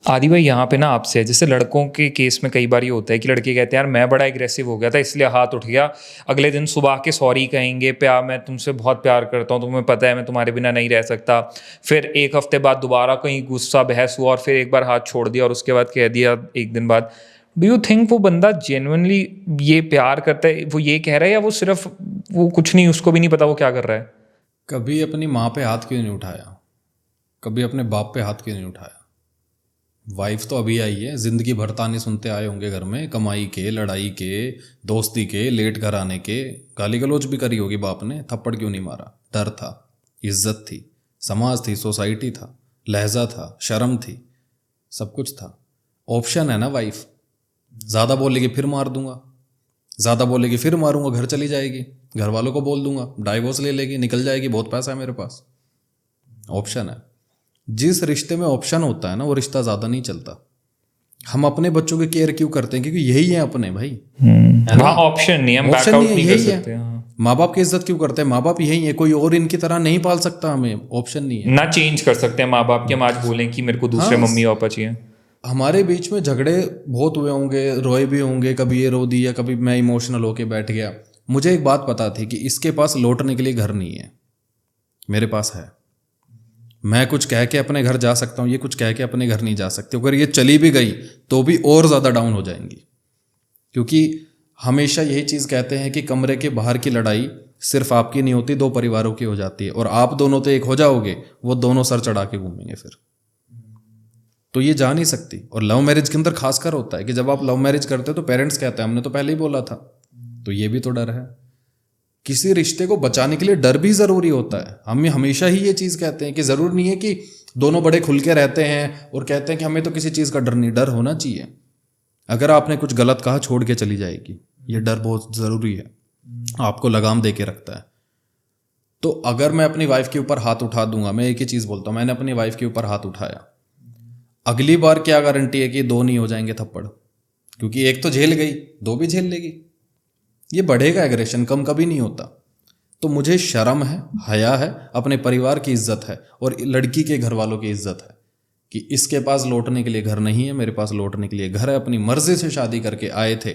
आदि भाई यहाँ पे ना आपसे है, जैसे लड़कों के केस में कई बार ये होता है कि लड़के कहते हैं यार मैं बड़ा एग्रेसिव हो गया था इसलिए हाथ उठ गया, अगले दिन सुबह के सॉरी कहेंगे, प्यार मैं तुमसे बहुत प्यार करता हूँ, तुम्हें पता है मैं तुम्हारे बिना नहीं रह सकता, फिर एक हफ्ते बाद दोबारा कहीं गुस्सा बहस हुआ और फिर एक बार हाथ छोड़ दिया और उसके बाद कह दिया एक दिन बाद। डू यू थिंक वो बंदा जेन्युइनली ये प्यार करता है, वो ये कह रहा है, या वो सिर्फ वो कुछ नहीं, उसको भी नहीं पता वो क्या कर रहा है? कभी अपनी माँ पे हाथ क्यों नहीं उठाया? कभी अपने बाप पे हाथ क्यों नहीं उठाया? वाइफ तो अभी आई है, जिंदगी भर ताने सुनते आए होंगे घर में, कमाई के, लड़ाई के, दोस्ती के, लेट घर आने के, गाली गलौज भी करी होगी बाप ने, थप्पड़ क्यों नहीं मारा? डर था, इज्जत थी, समाज थी, सोसाइटी था, लहजा था, शर्म थी, सब कुछ था। ऑप्शन है ना वाइफ, ज़्यादा बोलेगी फिर मार दूंगा, ज़्यादा बोलेगी फिर मारूंगा, घर चली जाएगी, घर वालों को बोल दूंगा, डाइवोर्स ले लेगी, निकल जाएगी, बहुत पैसा है मेरे पास। ऑप्शन है। जिस रिश्ते में ऑप्शन होता है ना वो रिश्ता ज़्यादा नहीं चलता। हम अपने बच्चों की केयर क्यों करते हैं? क्योंकि यही है अपने भाई, वहाँ ऑप्शन नहीं, हम बैक ऑप्शन आउट नहीं है, नहीं कर यही सकते। है। हाँ, माँ बाप की इज्जत क्यों करते हैं? माँ बाप यही है, कोई और इनकी तरह नहीं पाल सकता हमें, ऑप्शन नहीं है। ना चेंज कर सकते हैं माँ बाप के, हम आज बोलें कि मेरे को दूसरे हाँ, मम्मी पापा चाहिए। हमारे बीच में झगड़े बहुत हुए होंगे, रोए भी होंगे, कभी ये रो दिया, कभी मैं इमोशनल होके बैठ गया। मुझे एक बात पता थी कि इसके पास लौटने के लिए घर नहीं है, मेरे पास है। मैं कुछ कह के अपने घर जा सकता हूँ, ये कुछ कह के अपने घर नहीं जा सकती। अगर ये चली भी गई तो भी और ज़्यादा डाउन हो जाएंगी, क्योंकि हमेशा यही चीज़ कहते हैं कि कमरे के बाहर की लड़ाई सिर्फ आपकी नहीं होती, दो परिवारों की हो जाती है, और आप दोनों तो एक हो जाओगे, वो दोनों सर चढ़ा के घूमेंगे फिर। तो ये जा नहीं सकती। और लव मैरिज के अंदर खासकर होता है कि जब आप लव मैरिज करते हो तो पेरेंट्स कहते हैं हमने तो पहले ही बोला था, तो ये भी तो डर है। किसी रिश्ते को बचाने के लिए डर भी ज़रूरी होता है। हम हमेशा ही ये चीज़ कहते हैं कि ज़रूर नहीं है कि दोनों बड़े खुल के रहते हैं और कहते हैं कि हमें तो किसी चीज़ का डर नहीं। डर होना चाहिए। अगर आपने कुछ गलत कहा छोड़ के चली जाएगी, ये डर बहुत ज़रूरी है, आपको लगाम दे के रखता है। तो अगर मैं अपनी वाइफ के ऊपर हाथ उठा दूंगा, मैं एक ही चीज़ बोलता हूँ, मैंने अपनी वाइफ के ऊपर हाथ उठाया, अगली बार क्या गारंटी है कि दो नहीं हो जाएंगे थप्पड़? क्योंकि एक तो झेल गई, दो भी झेल लेगी। ये बढ़ेगा, एग्रेशन कम कभी नहीं होता। तो मुझे शर्म है, हया है, अपने परिवार की इज्जत है और लड़की के घर वालों की इज्जत है कि इसके पास लौटने के लिए घर नहीं है, मेरे पास लौटने के लिए घर है। अपनी मर्जी से शादी करके आए थे,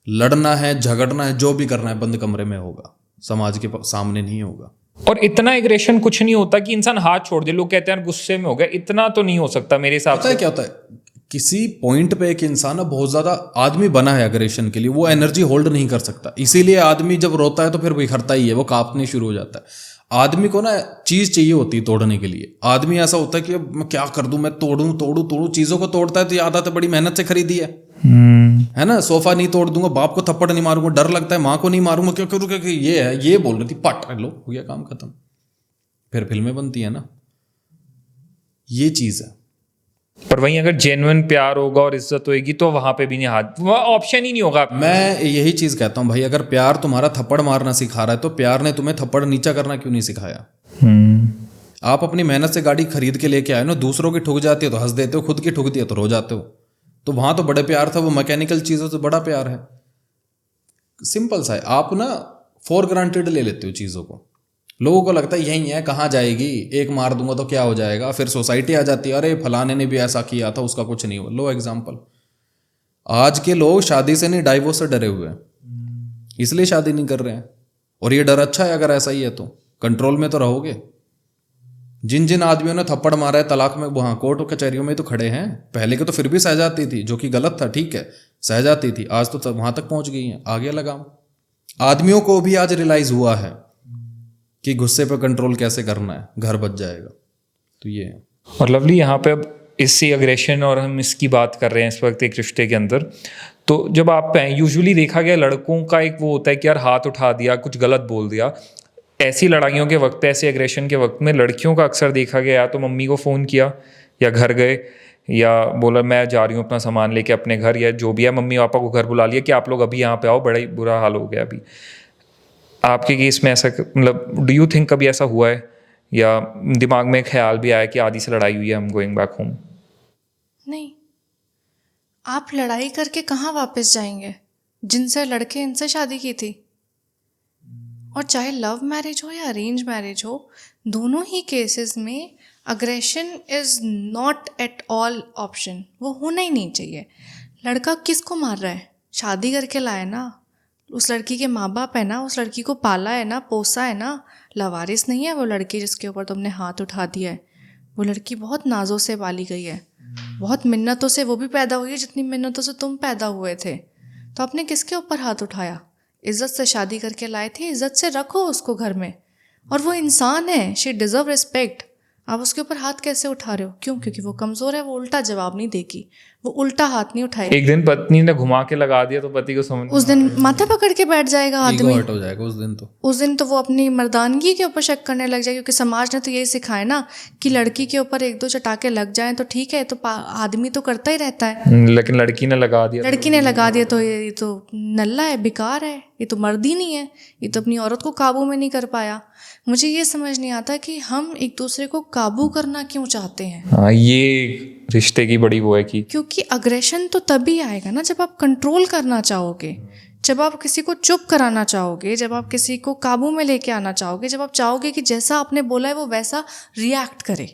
लड़ना है, झगड़ना है, जो भी करना है बंद कमरे में होगा, समाज के सामने नहीं होगा। और इतना एग्रेशन कुछ नहीं होता कि इंसान हाथ छोड़ दे। लोग कहते हैं यार गुस्से में हो गया, इतना तो नहीं हो सकता मेरे हिसाब पता से। है क्या होता है, किसी पॉइंट पे एक इंसान ना बहुत ज्यादा आदमी बना है अग्रेशन के लिए, वो एनर्जी होल्ड नहीं कर सकता, इसीलिए आदमी जब रोता है तो फिर बिखरता ही है, वो कांपने शुरू हो जाता है। आदमी को ना चीज चाहिए होती है तोड़ने के लिए। आदमी ऐसा होता है कि अब मैं क्या कर दूं, मैं तोड़ूं तोड़ूं तोड़ूं, चीजों को तोड़ता है तो ये आदत है बड़ी मेहनत से खरीदी है ना। सोफा नहीं तोड़ दूंगा, बाप को थप्पड़ नहीं मारूंगा, डर लगता है, माँ को नहीं मारूंगा, क्यों करूँ, क्योंकि ये है, ये बोल रही थी, पट लो, हो गया काम खत्म। फिर फिल्में बनती है ना, ये चीज है। पर वहीं अगर जेन्युइन प्यार होगा और इज्जत होगी तो वहां पे भी नहीं, हाथ वह ऑप्शन ही नहीं होगा। मैं यही चीज कहता हूँ भाई, अगर प्यार तुम्हारा थप्पड़ मारना सिखा रहा है तो प्यार ने तुम्हें थप्पड़ नीचा करना क्यों नहीं सिखाया? आप अपनी मेहनत से गाड़ी खरीद के लेके आए ना, दूसरों की ठुक जाती है तो हंस देते हो, खुद की ठुकती है तो रो जाते हो। तो वहां तो बड़े प्यार था, वो मैकेनिकल चीजों से बड़ा प्यार है। सिंपल सा है, आप ना फॉर ग्रांटेड ले लेते हो चीजों को। लोगों को लगता है यही है, कहाँ जाएगी, एक मार दूंगा तो क्या हो जाएगा, फिर सोसाइटी आ जाती है, अरे फलाने ने भी ऐसा किया था, उसका कुछ नहीं हुआ। लो एग्जाम्पल, आज के लोग शादी से नहीं डाइवोर्स से डरे हुए हैं, इसलिए शादी नहीं कर रहे हैं। और ये डर अच्छा है, अगर ऐसा ही है तो कंट्रोल में तो रहोगे। जिन जिन आदमियों ने थप्पड़ मारा है तलाक में, वहां कोर्ट कचहरियों में तो खड़े हैं। पहले के तो फिर भी सह जाती थी, जो कि गलत था, ठीक है, सह जाती थी, आज तो वहां तक पहुंच गई हैं, आ गया लगाम। आदमियों को भी आज रियलाइज हुआ है कि गुस्से पे कंट्रोल कैसे करना है, घर बच जाएगा। तो ये है। और लवली यहाँ पे अब इससे अग्रेशन और हम इसकी बात कर रहे हैं इस वक्त एक रिश्ते के अंदर, तो जब आप यूजुअली देखा गया लड़कों का एक वो होता है कि यार हाथ उठा दिया, कुछ गलत बोल दिया, ऐसी लड़ाइयों के वक्त, ऐसे एग्रेशन के वक्त में लड़कियों का अक्सर देखा गया या तो मम्मी को फ़ोन किया या घर गए या बोला मैं जा रही हूँ अपना सामान लेके अपने घर, या जो भी है मम्मी पापा को घर बुला लिया कि आप लोग अभी यहाँ पे आओ, बड़ा ही बुरा हाल हो गया अभी। आपके केस में ऐसा मतलब डू यू थिंक कभी ऐसा हुआ है या दिमाग में ख्याल भी आया कि आदि से लड़ाई हुई है, हम गोइंग बैक होम? नहीं, आप लड़ाई करके कहाँ वापस जाएंगे? जिनसे लड़के इनसे शादी की थी। और चाहे लव मैरिज हो या अरेंज मैरिज हो, दोनों ही केसेस में aggression is not at all option, वो होना ही नहीं चाहिए। लड़का किसको मार रहा है? शादी करके लाया ना, उस लड़की के माँ बाप है ना, उस लड़की को पाला है ना, पोसा है ना, लवारिस नहीं है वो लड़की जिसके ऊपर तुमने हाथ उठा दिया है। वो लड़की बहुत नाजों से पाली गई है, बहुत मिन्नतों से वो भी पैदा हुई है जितनी मिन्नतों से तुम पैदा हुए थे। तो आपने किसके ऊपर हाथ उठाया? इज़्ज़त से शादी करके लाए थे, इज़्ज़त से रखो उसको घर में, और वो इंसान है, शी डिज़र्व रिस्पेक्ट। आप उसके ऊपर हाथ कैसे उठा रहे हो? क्यों? क्योंकि वो कमज़ोर है, वो उल्टा जवाब नहीं देगी, वो उल्टा हाथ नहीं उठाएगी। एक दिन पत्नी ने घुमा के लगा दिया तो पति को समझ उस दिन माथा पकड़ के बैठ जाएगा ईगो आदमी। हर्ट हो जाएगा उस दिन तो। उस दिन तो वो अपनी मर्दानगी के ऊपर शक करने लग जाए, क्योंकि समाज ने तो यही सिखाया ना कि लड़की के ऊपर एक दो चटाके लग जाएं तो ठीक है, तो आदमी तो करता ही रहता है। लेकिन लड़की ने लगा दिया। लड़की ने लगा दिया तो ये तो नल्ला है, बेकार है, ये तो मर्द ही नहीं है, ये तो अपनी औरत को काबू में नहीं कर पाया। मुझे ये समझ नहीं आता कि हम एक दूसरे को काबू करना क्यों चाहते हैं। हाँ, ये रिश्ते की बड़ी वो है कि क्योंकि अग्रेशन तो तभी आएगा ना जब आप कंट्रोल करना चाहोगे, जब आप किसी को चुप कराना चाहोगे, जब आप किसी को काबू में लेके आना चाहोगे, जब आप चाहोगे कि जैसा आपने बोला है वो वैसा रिएक्ट करे।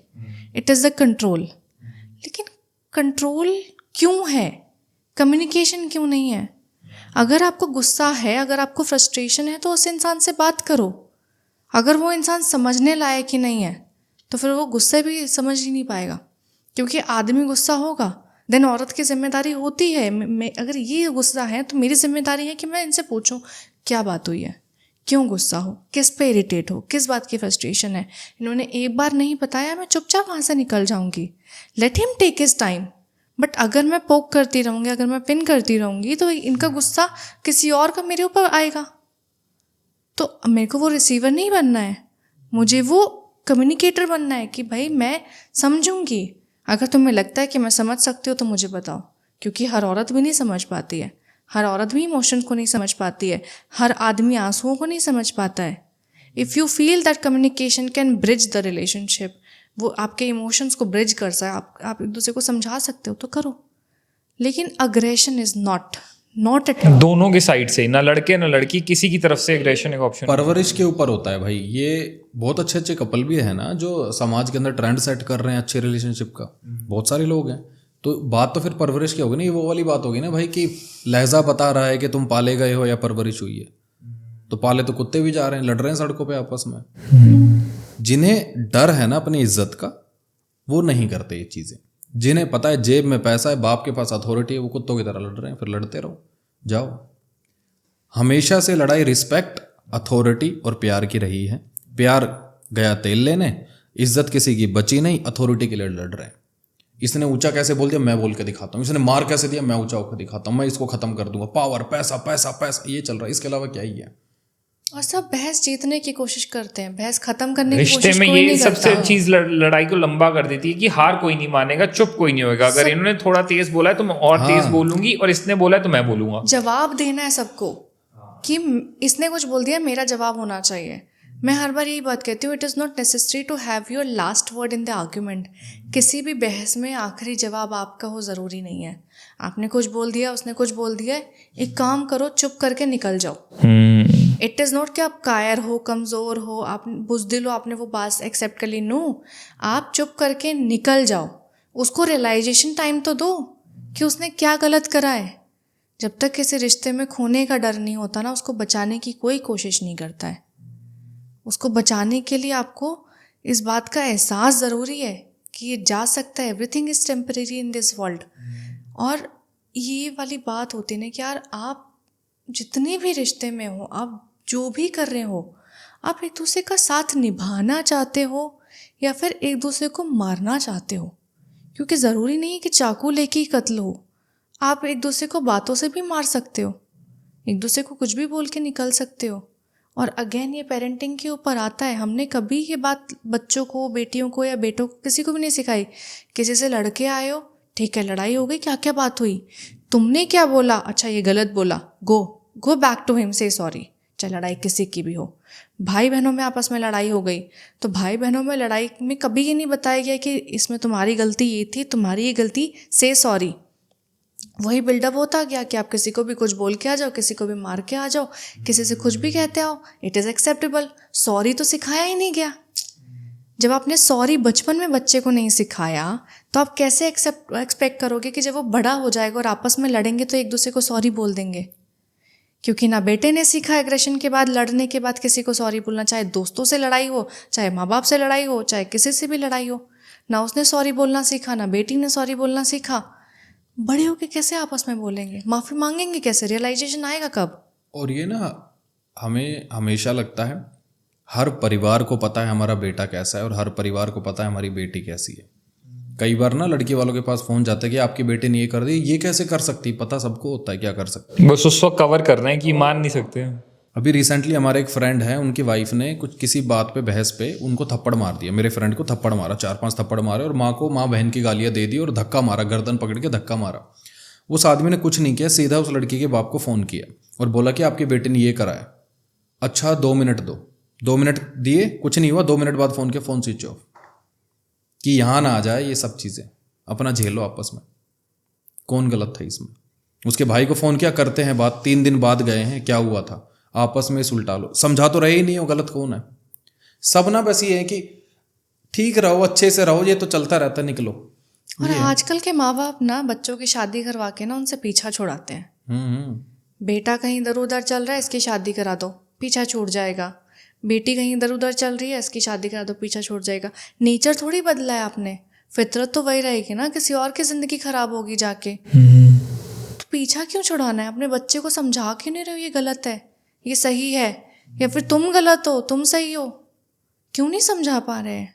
It is the control. लेकिन कंट्रोल क्यों है? कम्युनिकेशन क्यों नहीं है? अगर आपको गुस्सा है, अगर आपको फ्रस्ट्रेशन है, तो उस इंसान से बात करो। अगर वो इंसान समझने लायक ही नहीं है तो फिर वो गुस्से भी समझ ही नहीं पाएगा, क्योंकि आदमी गुस्सा होगा देन औरत की जिम्मेदारी होती है। मैं अगर ये गुस्सा है तो मेरी जिम्मेदारी है कि मैं इनसे पूछूं क्या बात हुई है, क्यों गुस्सा हो, किस पे इरिटेट हो, किस बात की फ्रस्ट्रेशन है। इन्होंने एक बार नहीं बताया, मैं चुपचाप वहाँ से निकल जाऊँगी। Let him take his time. But अगर मैं पोक करती रहूँगी, अगर मैं पिन करती रहूँगी, तो इनका गुस्सा किसी और का मेरे ऊपर आएगा। तो मेरे को वो रिसीवर नहीं बनना है, मुझे वो कम्युनिकेटर बनना है कि भाई मैं समझूंगी। अगर तुम्हें लगता है कि मैं समझ सकती हूँ तो मुझे बताओ, क्योंकि हर औरत भी नहीं समझ पाती है, हर औरत भी इमोशंस को नहीं समझ पाती है, हर आदमी आंसुओं को नहीं समझ पाता है। If you feel that communication can bridge the relationship, वो आपके इमोशंस को ब्रिज कर सकता है, आप एक दूसरे को समझा सकते हो तो करो। लेकिन aggression is not at all. दोनों के साइड से, ना लड़के ना लड़की, किसी की तरफ से एग्रेशन एक ऑप्शन। परवरिश के ऊपर होता है भाई। ये बहुत अच्छे अच्छे कपल भी है ना जो समाज के अंदर ट्रेंड सेट कर रहे हैं अच्छे रिलेशनशिप का, बहुत सारे लोग हैं। तो बात तो फिर परवरिश की होगी ना, ये वो वाली बात होगी ना भाई कि लहजा बता रहा है कि तुम पाले गए हो या परवरिश हुई है। तो पाले तो कुत्ते भी जा रहे हैं, लड़ रहे हैं सड़कों पे आपस में। जिन्हें डर है ना अपनी इज्जत का, वो नहीं करते ये चीज़ें। जिन्हें पता है जेब में पैसा है, बाप के पास अथॉरिटी है, वो कुत्तों की तरह लड़ रहे हैं। फिर लड़ते रहो, जाओ। हमेशा से लड़ाई रिस्पेक्ट, अथॉरिटी और प्यार की रही है। प्यार गया तेल लेने, इज्जत किसी की बची नहीं, अथॉरिटी के लिए लड़ रहे हैं। इसने ऊंचा कैसे बोल दिया, मैं बोल के दिखाता हूँ। इसने मार कैसे दिया, मैं ऊंचा होकर दिखाता हूँ, मैं इसको खत्म कर दूंगा। पावर, पैसा पैसा पैसा, ये चल रहा है। इसके अलावा क्या ही है। और सब बहस जीतने की कोशिश करते हैं, बहस खत्म करने की रिश्ते कोशिश में कोई ये नहीं सबसे करता। चीज लड़ाई को लंबा कर देती है कि हार कोई नहीं मानेगा, चुप कोई नहीं होगा। अगर इन्होंने थोड़ा तेज बोला है तो मैं और तेज बोलूंगी, और इसने बोला है तो मैं बोलूंगा। जवाब देना है सबको कि इसने कुछ बोल दिया, मेरा जवाब होना चाहिए। मैं हर बार यही बात कहती हूँ, it is not necessary to have your last word in the argument. किसी भी बहस में आखिरी जवाब आपका हो ज़रूरी नहीं है। आपने कुछ बोल दिया, उसने कुछ बोल दिया, एक काम करो, चुप करके निकल जाओ। इट इज़ नॉट कि आप कायर हो, कमज़ोर हो, आप बुज़दिल हो, आपने वो बात एक्सेप्ट कर ली। नो, आप चुप करके निकल जाओ। उसको रियलाइजेशन टाइम तो दो कि उसने क्या गलत करा है। जब तक किसी रिश्ते में खोने का डर नहीं होता ना, उसको बचाने की कोई कोशिश नहीं करता है। उसको बचाने के लिए आपको इस बात का एहसास ज़रूरी है कि ये जा सकता है, everything is temporary in this world. और ये वाली बात होती है ना कि यार आप जितने भी रिश्ते में हो, आप जो भी कर रहे हो, आप एक दूसरे का साथ निभाना चाहते हो या फिर एक दूसरे को मारना चाहते हो। क्योंकि ज़रूरी नहीं है कि चाकू लेके ही कत्ल हो, आप एक दूसरे को बातों से भी मार सकते हो, एक दूसरे को कुछ भी बोल के निकल सकते हो। और अगेन ये पेरेंटिंग के ऊपर आता है। हमने कभी ये बात बच्चों को, बेटियों को या बेटों को, किसी को भी नहीं सिखाई। किसी से लड़के आए हो, ठीक है, लड़ाई हो गई, क्या क्या बात हुई, तुमने क्या बोला, अच्छा ये गलत बोला, गो बैक टू हिम, से सॉरी। चाहे लड़ाई किसी की भी हो, भाई बहनों में आपस में लड़ाई हो गई तो भाई बहनों में लड़ाई में कभी ये नहीं बताया गया कि इसमें तुम्हारी गलती ये थी, तुम्हारी ये गलती, से सॉरी। वही बिल्डअप होता गया कि आप किसी को भी कुछ बोल के आ जाओ, किसी को भी मार के आ जाओ, किसी से कुछ भी कहते आओ, इट इज़ एक्सेप्टेबल। सॉरी तो सिखाया ही नहीं गया। जब आपने सॉरी बचपन में बच्चे को नहीं सिखाया तो आप कैसे एक्सपेक्ट करोगे कि जब वो बड़ा हो जाएगा और आपस में लड़ेंगे तो एक दूसरे को सॉरी बोल देंगे? क्योंकि ना बेटे ने सीखा एग्रेशन के बाद, लड़ने के बाद किसी को सॉरी बोलना, चाहे दोस्तों से लड़ाई हो, चाहे माँ बाप से लड़ाई हो, चाहे किसी से भी लड़ाई हो, ना उसने सॉरी बोलना सीखा, ना बेटी ने सॉरी बोलना सीखा। बड़े होके कैसे आपस में बोलेंगे, माफ़ी मांगेंगे कैसे, रियलाइजेशन आएगा कब? और ये ना हमें हमेशा लगता है हर परिवार को पता है हमारा बेटा कैसा है और हर परिवार को पता है हमारी बेटी कैसी है। कई बार ना लड़की वालों के पास फ़ोन जाता है कि आपकी बेटी ने ये कर दी, ये कैसे कर सकती, पता सबको होता है क्या कर सकती। बस उस वक्त कवर कर रहे हैं कि मान नहीं सकते। अभी रिसेंटली हमारे एक फ्रेंड है, उनकी वाइफ ने कुछ किसी बात पे बहस पे उनको थप्पड़ मार दिया, मेरे फ्रेंड को थप्पड़ मारा, 4-5 थप्पड़ मारे और माँ को माँ बहन की गालियाँ दे दी और धक्का मारा, गर्दन पकड़ के धक्का मारा। उस आदमी ने कुछ नहीं किया, सीधा उस लड़की के बाप को फ़ोन किया और बोला कि आपकी बेटी ने ये करा है। अच्छा 2 मिनट दो, 2 मिनट दिए, कुछ नहीं हुआ, 2 मिनट बाद फ़ोन किया, फ़ोन स्विच ऑफ, कि यहाँ ना आ जाए ये सब चीज़ें, अपना झेलो आपस में। कौन गलत था इसमें? उसके भाई को फ़ोन किया, करते हैं बात, 3 दिन बाद गए हैं, क्या हुआ था, आपस में सुलटा लो। समझा तो रहे ही नहीं हो गलत कौन है। सब ना बस ये है कि ठीक रहो, अच्छे से रहो, ये तो चलता रहता, निकलो। और आजकल के माँ बाप ना बच्चों की शादी करवा के ना उनसे पीछा छुड़ाते हैं। बेटा कहीं इधर उधर चल रहा है, इसकी शादी करा दो, पीछा छूट जाएगा। बेटी कहीं इधर उधर चल रही है, इसकी शादी करा दो, पीछा छूट जाएगा। नेचर थोड़ी बदला है आपने, फितरत तो वही रहेगी ना, किसी और की ज़िंदगी खराब होगी जाके। तो पीछा क्यों छुड़ाना है? अपने बच्चे को समझा क्यों नहीं रहे हो ये गलत है, ये सही है, या फिर तुम गलत हो तुम सही हो? क्यों नहीं समझा पा रहे हैं?